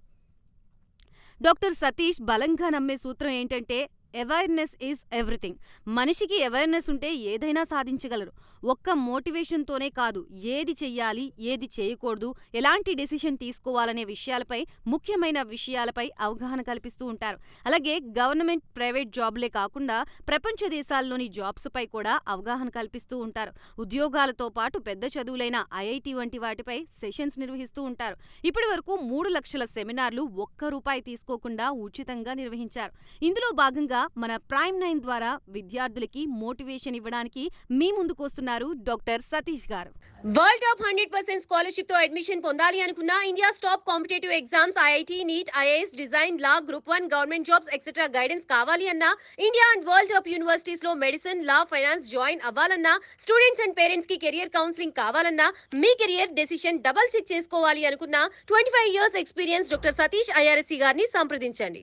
డాక్టర్ సతీష్ బలంగా నమ్మే సూత్రం ఏంటంటే అవేర్నెస్ ఈజ్ ఎవ్రీథింగ్. మనిషికి అవేర్నెస్ ఉంటే ఏదైనా సాధించగలరు. ఒక్క మోటివేషన్తోనే కాదు, ఏది చెయ్యాలి, ఏది చేయకూడదు, ఎలాంటి డెసిషన్ తీసుకోవాలనే విషయాలపై, ముఖ్యమైన విషయాలపై అవగాహన కల్పిస్తూ ఉంటారు. అలాగే గవర్నమెంట్, ప్రైవేట్ జాబ్లే కాకుండా ప్రపంచ దేశాల్లోని జాబ్స్ పై కూడా అవగాహన కల్పిస్తూ ఉంటారు. ఉద్యోగాలతో పాటు పెద్ద చదువులైన ఐఐటి వంటి వాటిపై సెషన్స్ నిర్వహిస్తూ ఉంటారు. ఇప్పటి వరకు 3 లక్షల సెమినార్లు ₹1 తీసుకోకుండా ఉచితంగా నిర్వహించారు. ఇందులో భాగంగా మన ప్రైమ్ 9 ద్వారా విద్యార్థులకి మోటివేషన్ ఇవ్వడానికి మీ ముందుకు వస్తున్నారు డాక్టర్ సతీష్ గారు. వరల్డ్ టాప్ 100% స్కాలర్షిప్ తో అడ్మిషన్ పొందాలి అనుకున్నా India top competitive exams IIT, NEET, IAS, design, law, group 1, government jobs etcetera guidance కావాలి అన్నా, India and world top universities లో మెడిసిన్, లా, ఫైనాన్స్ జాయిన్ అవ్వాలన్నా, స్టూడెంట్స్ అండ్ పేరెంట్స్ కి కెరియర్ కౌన్సిలింగ్ కావాలన్నా, మీ కెరియర్ డెసిషన్ డబుల్ చెక్ చేసుకోవాలి అనుకున్నా 25 years experience doctor Satish IRSC గారిని సంప్రదించండి.